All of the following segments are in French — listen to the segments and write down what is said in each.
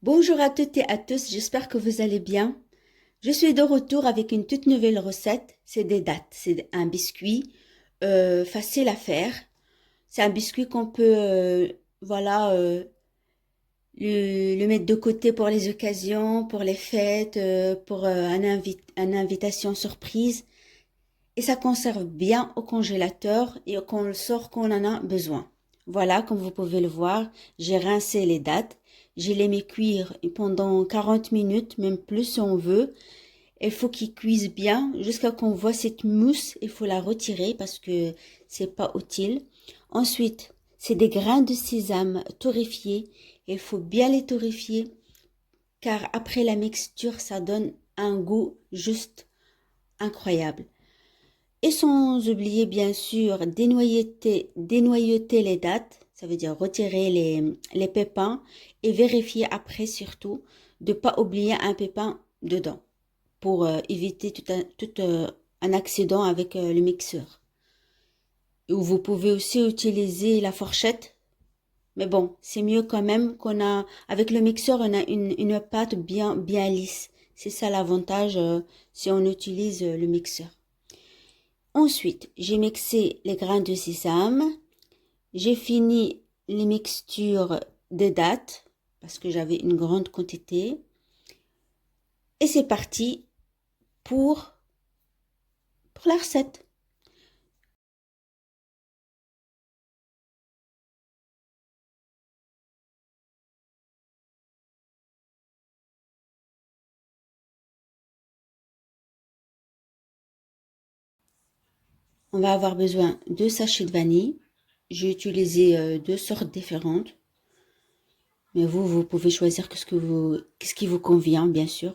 Bonjour à toutes et à tous, j'espère que vous allez bien. Je suis de retour avec une toute nouvelle recette. C'est des dattes, c'est un biscuit facile à faire. C'est un biscuit qu'on peut voilà, le mettre de côté pour les occasions, pour les fêtes, pour une invitation surprise. Et ça conserve bien au congélateur et qu'on le sort quand on en a besoin. Voilà, comme vous pouvez le voir, j'ai rincé les dattes. Je les mis cuire pendant 40 minutes, même plus si on veut. Il faut qu'ils cuisent bien jusqu'à qu'on voit cette mousse. Il faut la retirer parce que c'est pas utile. Ensuite, c'est des grains de sésame torréfiés. Il faut bien les torréfier car après la mixture, ça donne un goût juste incroyable. Et sans oublier bien sûr dénoyauter les dattes, ça veut dire retirer les pépins et vérifier après surtout de ne pas oublier un pépin dedans pour éviter un accident avec le mixeur. Ou vous pouvez aussi utiliser la fourchette, mais bon, c'est mieux quand même qu'on a, avec le mixeur, on a une pâte bien lisse. C'est ça l'avantage si on utilise le mixeur. Ensuite, j'ai mixé les grains de sésame. J'ai fini les mixtures des dattes parce que j'avais une grande quantité. Et c'est parti pour, pour la recette. On va avoir besoin de 2 sachets de vanille. J'ai utilisé deux sortes différentes. Mais vous pouvez choisir qu'est-ce qui vous convient, bien sûr.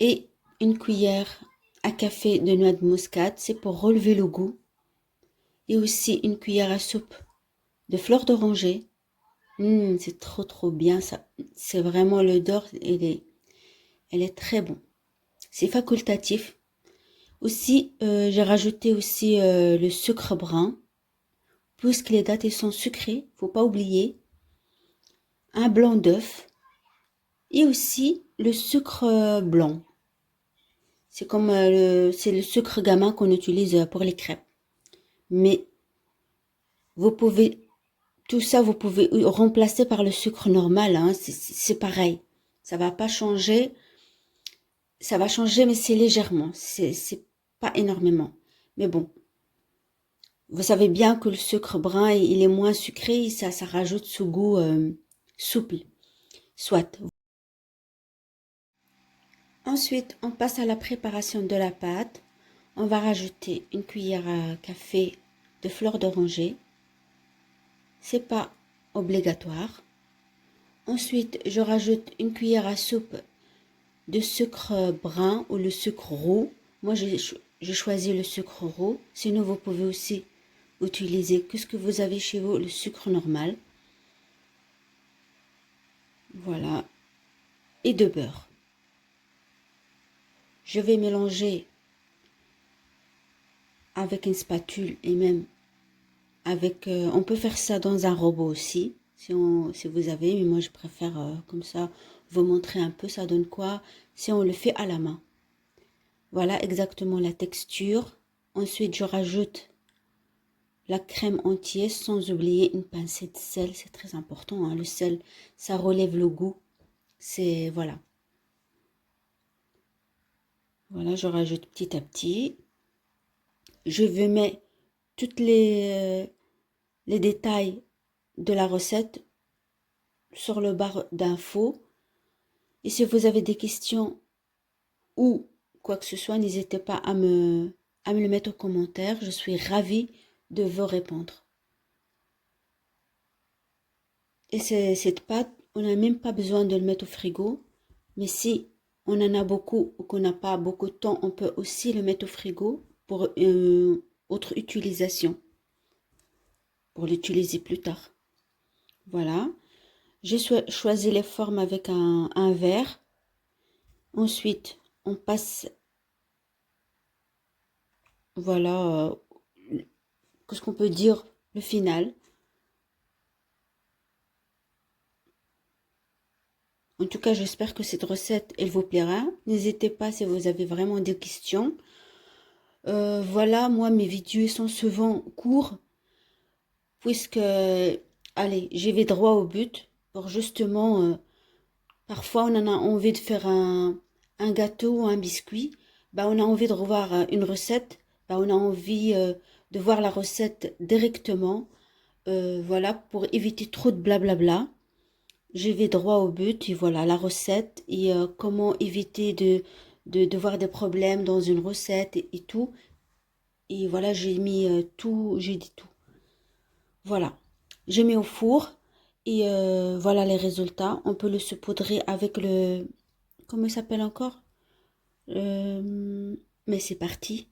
Et une cuillère à café de noix de muscade, c'est pour relever le goût. Et aussi une cuillère à soupe de fleurs d'oranger. C'est trop bien ça. C'est vraiment l'odeur, elle est très bon. C'est facultatif. Aussi, j'ai rajouté aussi le sucre brun. Puisque les dattes elles sont sucrées, faut pas oublier. Un blanc d'œuf. Et aussi le sucre blanc. C'est comme c'est le sucre gamin qu'on utilise pour les crêpes. Mais vous pouvez, tout ça, vous pouvez remplacer par le sucre normal. Hein, c'est pareil. Ça va pas changer. Ça va changer, mais c'est légèrement. C'est pas énormément. Mais bon, vous savez bien que le sucre brun, il est moins sucré. Ça rajoute ce goût souple. Soit. Ensuite, on passe à la préparation de la pâte. On va rajouter une cuillère à café de fleur d'oranger. C'est pas obligatoire. Ensuite, je rajoute une cuillère à soupe de sucre brun ou le sucre roux. Moi, j'ai choisi le sucre roux. Sinon, vous pouvez aussi utiliser que ce que vous avez chez vous, le sucre normal. Voilà. Et de beurre. Je vais mélanger avec une spatule et même avec... on peut faire ça dans un robot aussi, si vous avez. Mais moi, je préfère comme ça vous montrer un peu ça donne quoi si on le fait à la main. Voilà exactement la texture. Ensuite, je rajoute la crème entière sans oublier une pincée de sel. C'est très important, hein. Le sel, ça relève le goût. C'est, voilà. Voilà, je rajoute petit à petit. Je vais mettre toutes les détails de la recette sur le barre d'infos. Et si vous avez des questions ou quoi que ce soit, n'hésitez pas à me le mettre en commentaire. Je suis ravie de vous répondre. Et cette pâte, on n'a même pas besoin de le mettre au frigo. Mais si on en a beaucoup ou qu'on n'a pas beaucoup de temps, on peut aussi le mettre au frigo pour une autre utilisation, pour l'utiliser plus tard. Voilà. J'ai choisi les formes avec un verre. Ensuite, on passe, voilà, qu'est-ce qu'on peut dire, le final. En tout cas, j'espère que cette recette, elle vous plaira. N'hésitez pas si vous avez vraiment des questions. Voilà, moi, mes vidéos sont souvent courts, puisque, allez, j'y vais droit au but, pour justement, parfois on en a envie de faire un gâteau ou un biscuit, bah, on a envie de revoir une recette, bah, on a envie de voir la recette directement, voilà, pour éviter trop de blablabla. Je vais droit au but et voilà la recette et comment éviter de voir des problèmes dans une recette et tout. Et voilà, j'ai mis tout, j'ai dit tout. Voilà, j'ai mis au four et voilà les résultats. On peut le saupoudrer avec le... Comment il s'appelle encore? Mais c'est parti.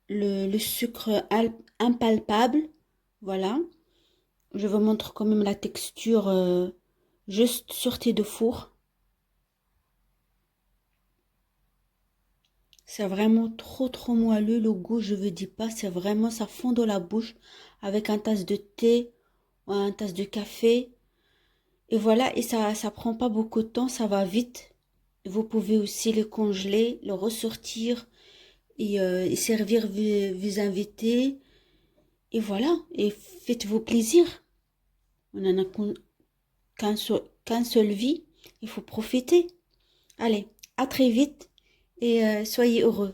Le sucre impalpable. Voilà. Je vous montre quand même la texture juste sortie de four. C'est vraiment trop moelleux. Le goût, je vous dis pas, c'est vraiment, ça fond dans la bouche avec un tasse de thé ou un tasse de café. Et voilà, et ça prend pas beaucoup de temps, ça va vite. Vous pouvez aussi le congeler, le ressortir et servir vos invités. Et voilà, et faites-vous plaisir. On en a qu'un seul vie, il faut profiter. Allez, à très vite et soyez heureux.